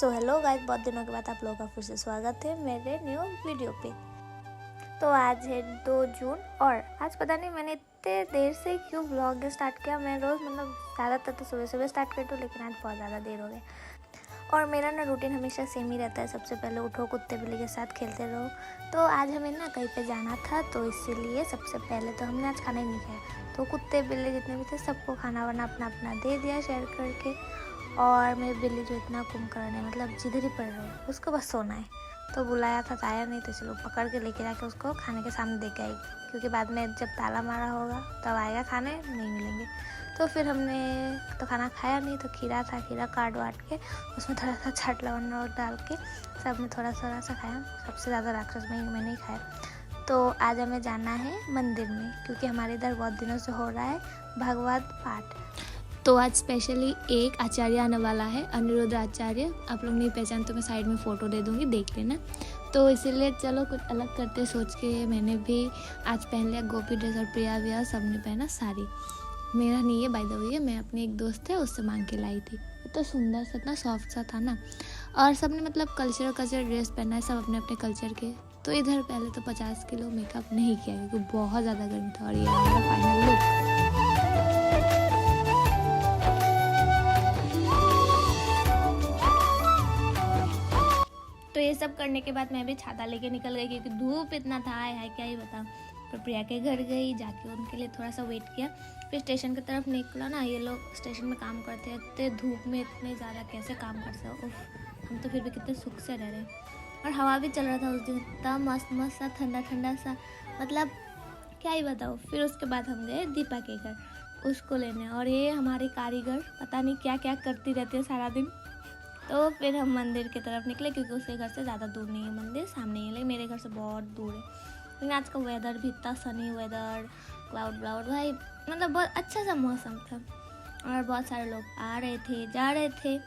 So hello guys, बहुत दिनों के बाद आप लोगों का फिर से स्वागत है मेरे न्यू वीडियो पे। तो आज है 2 जून और आज पता नहीं मैंने इतने देर से क्यों व्लॉग स्टार्ट किया। मैं रोज़ ज़्यादातर तो सुबह सुबह स्टार्ट करती हूँ, लेकिन आज बहुत ज़्यादा देर हो गया। और मेरा रूटीन हमेशा सेम ही रहता है, सबसे पहले उठो, कुत्ते बिल्ली के साथ खेलते रहो। तो आज हमें कहीं पे जाना था, तो इसीलिए सबसे पहले तो हमने आज खाना ही नहीं खाया। तो कुत्ते बिल्ली जितने भी थे सबको खाना वाना अपना अपना दे दिया शेयर करके। और मेरी बिल्ली जो इतना कुंभकर्ण जिधर ही पड़ रही है उसको बस सोना है। तो बुलाया था, आया नहीं, तो चलो पकड़ के लेके जाके उसको खाने के सामने दे के आई, क्योंकि बाद में जब ताला मारा होगा तब आएगा खाने, नहीं मिलेंगे। तो फिर हमने तो खाना खाया नहीं, तो खीरा था, खीरा काट वाट के उसमें थोड़ा सा चाट लवंग और डाल के सब में थोड़ा थोड़ा सा खाया। सबसे ज़्यादा राक्षस मैंने ही खाया। तो आज हमें जाना है मंदिर में, क्योंकि हमारे इधर बहुत दिनों से हो रहा है भागवत पाठ। तो आज स्पेशली एक आचार्य आने वाला है, अनिरुद्ध आचार्य। आप लोग नहीं पहचान तो मैं साइड में फ़ोटो दे दूँगी, देख लेना। तो इसीलिए चलो कुछ अलग करते सोच के मैंने भी आज पहन लिया गोपी ड्रेस, और प्रिया व्या सबने पहना साड़ी। मेरा नहीं है बाय द वे, मैं अपनी एक दोस्त है उससे मांग के लाई थी। तो सुंदर सा, इतना सॉफ्ट सा था ना। और सबने कल्चरल ड्रेस पहना है, सब अपने अपने कल्चर के। तो इधर पहले तो 50 किलो मेकअप नहीं किया, क्योंकि बहुत ज़्यादा गर्मी था। और ये हमारा फाइनल लुक। तो ये सब करने के बाद मैं भी छाता लेके निकल गई, क्योंकि धूप इतना था, है क्या ही बताऊँ। फिर प्रिया के घर गई, जाके उनके लिए थोड़ा सा वेट किया। फिर स्टेशन की तरफ निकला ना, ये लोग स्टेशन में काम करते हैं, इतने धूप में इतने ज़्यादा कैसे काम कर सकते। उफ, हम तो फिर भी कितने सुख से रह रहे। और हवा भी चल रहा था उस दिन, इतना मस्त मस्त सा, ठंडा ठंडा सा, क्या ही बताओ। फिर उसके बाद हम गए दीपा के घर उसको लेने। और ये हमारी कारीगर पता नहीं क्या क्या करती रहती है सारा दिन। तो फिर हम मंदिर की तरफ निकले, क्योंकि उसके घर से ज़्यादा दूर नहीं है, मंदिर सामने ही है, लेकिन मेरे घर से बहुत दूर है। लेकिन आज का वेदर भी इतना सनी वेदर, क्लाउड भाई, बहुत अच्छा सा मौसम था। और बहुत सारे लोग आ रहे थे, जा रहे थे।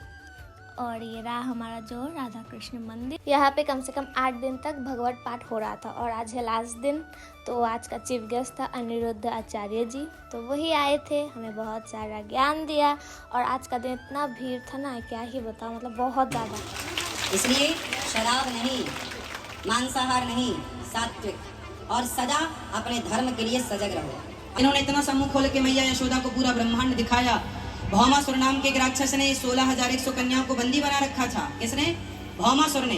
और ये रहा हमारा जो राधा कृष्ण मंदिर। यहाँ पे कम से कम 8 दिन तक भगवत पाठ हो रहा था, और आज है लास्ट दिन। तो आज का चीफ गेस्ट था अनिरुद्ध आचार्य जी, तो वही आए थे, हमें बहुत सारा ज्ञान दिया। और आज का दिन इतना भीड़ था ना, क्या ही बताऊँ, बहुत ज़्यादा। इसलिए शराब नहीं, मांसाहार नहीं, सात्विक, और सदा अपने धर्म के लिए सजग रहो। इन्होंने इतना समूह खोल के मैया यशोदा को पूरा ब्रह्मांड दिखाया। भौमासुर नाम के एक राक्षस ने 16,100 कन्याओं को बंदी बना रखा था। किसने? भौमासुर ने।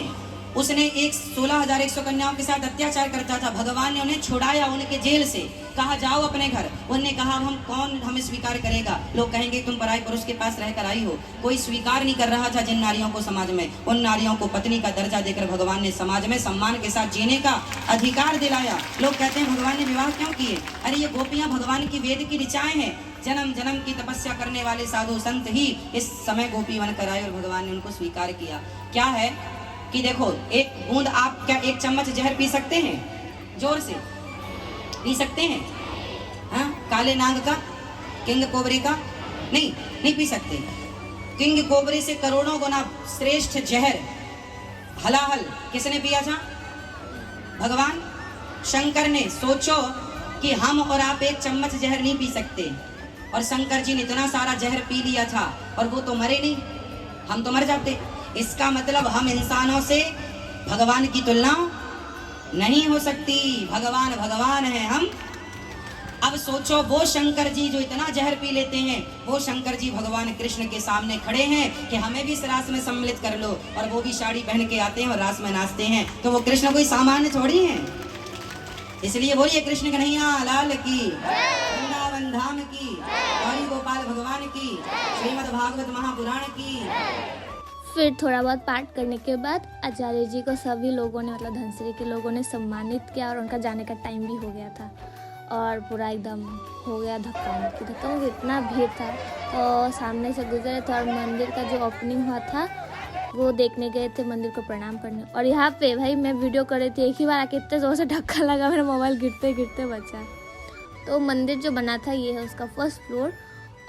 उसने 16,100 कन्याओं के साथ अत्याचार करता था। भगवान ने उन्हें छुड़ाया उनके जेल से, कहा जाओ अपने घर। उन्होंने कहा हम कौन हमें स्वीकार करेगा, लोग कहेंगे तुम पराये पुरुष के पास रहकर आई हो। कोई स्वीकार नहीं कर रहा था जिन नारियों को समाज में। उन नारियों को पत्नी का दर्जा देकर भगवान ने समाज में सम्मान के साथ जीने का अधिकार दिलाया। लोग कहते हैं भगवान ने विवाह क्यों किए? अरे ये गोपियां भगवान की वेद की ऋचाएं हैं। जन्म जन्म की तपस्या करने वाले साधु संत ही इस समय गोपी बनकर आए, और भगवान ने उनको स्वीकार किया। क्या है कि देखो, एक बूंद आप क्या एक चम्मच जहर पी सकते हैं? जोर से पी सकते हैं? हाँ, काले नाग का, किंग कोबरे का? नहीं पी सकते। किंग कोबरे से करोड़ों गुना श्रेष्ठ जहर हलाहल किसने पिया था? भगवान शंकर ने। सोचो कि हम और आप एक चम्मच जहर नहीं पी सकते, और शंकर जी ने इतना सारा जहर पी लिया था, और वो तो मरे नहीं, हम तो मर जाते। इसका मतलब हम इंसानों से भगवान की तुलना नहीं हो सकती। भगवान भगवान है हम। अब सोचो, वो शंकर जी जो इतना जहर पी लेते हैं, वो शंकर जी भगवान कृष्ण के सामने खड़े हैं कि हमें भी इस रास में सम्मिलित कर लो, और वो भी साड़ी पहन के आते हैं और रास में नाचते हैं। तो वो कृष्ण कोई सामान्य थोड़ी है। इसलिए बोलिए कृष्ण कन्हैया लाल की, वृंदावन धाम की, गौरी गोपाल भगवान की, श्रीमद् भागवत महापुराण की। फिर थोड़ा बहुत पाठ करने के बाद आचार्य जी को सभी लोगों ने, धनश्री के लोगों ने सम्मानित किया, और उनका जाने का टाइम भी हो गया था। और पूरा एकदम हो गया धक्का मुक्की, इतना भीड़ था। तो सामने से गुजरे थे, और मंदिर का जो ओपनिंग हुआ था वो देखने गए थे, मंदिर को प्रणाम करने। और यहाँ पे भाई मैं वीडियो कर रही थी, एक ही बार आके इतने जोर से धक्का लगा, मेरा मोबाइल गिरते गिरते बचा। तो मंदिर जो बना था ये है उसका फर्स्ट फ्लोर,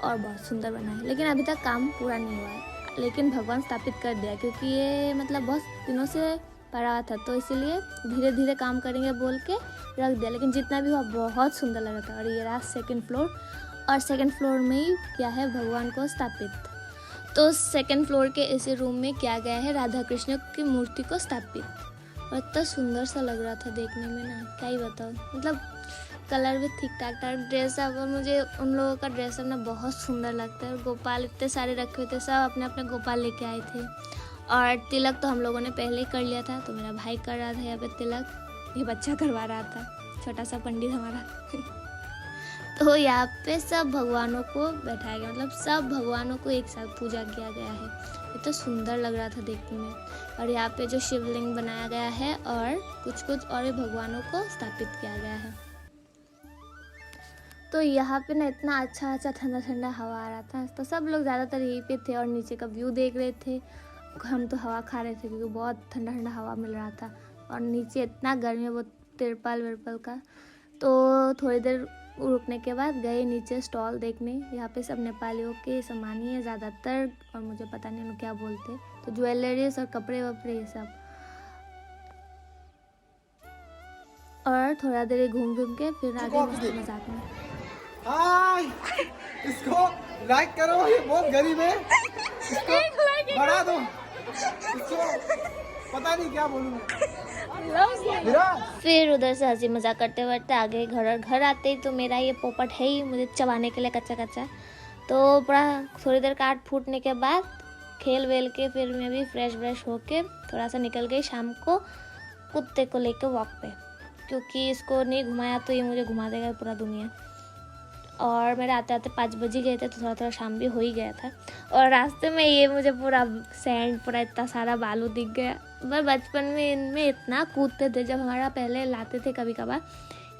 और बहुत सुंदर बना है, लेकिन अभी तक काम पूरा नहीं हुआ है। लेकिन भगवान स्थापित कर दिया, क्योंकि ये बहुत दिनों से पड़ा था, तो इसीलिए धीरे धीरे काम करेंगे बोल के रख दिया। लेकिन जितना भी हुआ बहुत सुंदर लगा था। और ये रहा 2nd फ्लोर, और 2nd फ्लोर में ही क्या है, भगवान को स्थापित। तो सेकंड फ्लोर के इसी रूम में किया गया है राधा कृष्ण की मूर्ति को स्थापित। और इतना सुंदर सा लग रहा था देखने में ना, क्या ही बताऊँ। मतलब कलर भी ठीक ठाक था, ड्रेसअप, और मुझे उन लोगों का ड्रेसअप ना बहुत सुंदर लगता है। गोपाल इतने सारे रखे हुए थे, सब अपने अपने गोपाल लेके आए थे। और तिलक तो हम लोगों ने पहले ही कर लिया था, तो मेरा भाई कर रहा था यहाँ पे तिलक, ये बच्चा करवा रहा था, छोटा सा पंडित हमारा। तो यहाँ पे सब भगवानों को बैठाया गया, मतलब सब भगवानों को एक साथ पूजा किया गया है। इतना सुंदर लग रहा था देखने में। और यहाँ पे जो शिवलिंग बनाया गया है और कुछ कुछ और भी भगवानों को स्थापित किया गया है। तो यहाँ पे ना इतना अच्छा अच्छा ठंडा ठंडा हवा आ रहा था, तो सब लोग ज़्यादातर यहीं पे थे और नीचे का व्यू देख रहे थे। हम तो हवा खा रहे थे क्योंकि बहुत ठंडा ठंडा हवा मिल रहा था, और नीचे इतना गर्मी है वो तिरपाल विरपाल का। तो थोड़ी देर रुकने के बाद गए नीचे स्टॉल देखने। यहाँ पे सब नेपालियों के सामान ही है ज़्यादातर, और मुझे पता नहीं उन्हें क्या बोलते, तो ज्वेलरीज और कपड़े वपड़े ये सब। और थोड़ा देर घूम घूम के फिर आगे मजाक में हाय, इसको लाइक करो, ये बहुत गरीब है, इसको बढ़ा दो, इसको पता नहीं क्या बोलूं। फिर उधर से हंसी मजाक करते करते आगे घर आते ही तो मेरा ये पोपट है ही मुझे चबाने के लिए कच्चा कच्चा। तो पूरा थोड़ी देर काट फूटने के बाद खेल वेल के फिर मैं भी फ्रेश व्रेश होके थोड़ा सा निकल गई शाम को कुत्ते को लेके वॉक पे, क्योंकि इसको नहीं घुमाया तो ये मुझे घुमा देगा पूरा दुनिया। और मेरे आते आते 5 बज ही गए थे, तो थोड़ा थोड़ा शाम भी हो ही गया था। और रास्ते में ये मुझे पूरा सैंड, पूरा इतना सारा बालू दिख गया। पर बचपन में इनमें इतना कूदते थे, जब हमारा पहले लाते थे कभी कभार,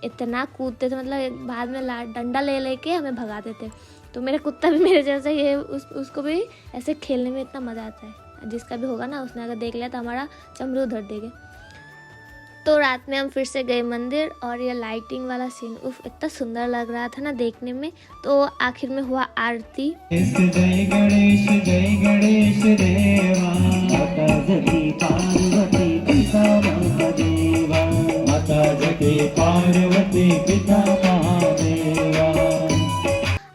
इतना कूदते थे, मतलब बाद में डंडा ले लेके हमें भगाते थे। तो मेरा कुत्ता भी मेरे जैसा ही है, उसको भी ऐसे खेलने में इतना मज़ा आता है। जिसका भी होगा ना, उसने अगर देख लिया तो हमारा चमड़ी उधर देंगे। तो रात में हम फिर से गए मंदिर, और ये लाइटिंग वाला सीन उफ इतना सुंदर लग रहा था ना देखने में। तो आखिर में हुआ आरती। जय गणेश देवा, माता जगी पार्वती पिता महादेवा, माता जगी पार्वती पिता महादेवा।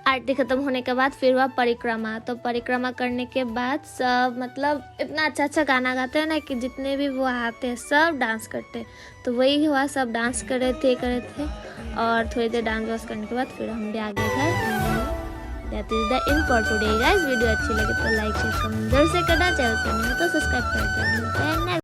आरती खत्म होने के बाद फिर हुआ परिक्रमा। तो परिक्रमा करने के बाद सब मतलब इतना अच्छा अच्छा गाना गाते हैं ना कि जितने भी वो आते हैं सब डांस करते हैं। तो वही हुआ, सब डांस कर रहे थे। और थोड़ी देर डांस वांस करने के बाद फिर हम भी आ गए घर। That is the in for today guys. Video अच्छी लगे तो लाइक शेयर कमेंट जरूर से करना, चैनल पर नहीं हो तो सब्सक्राइब कर देना।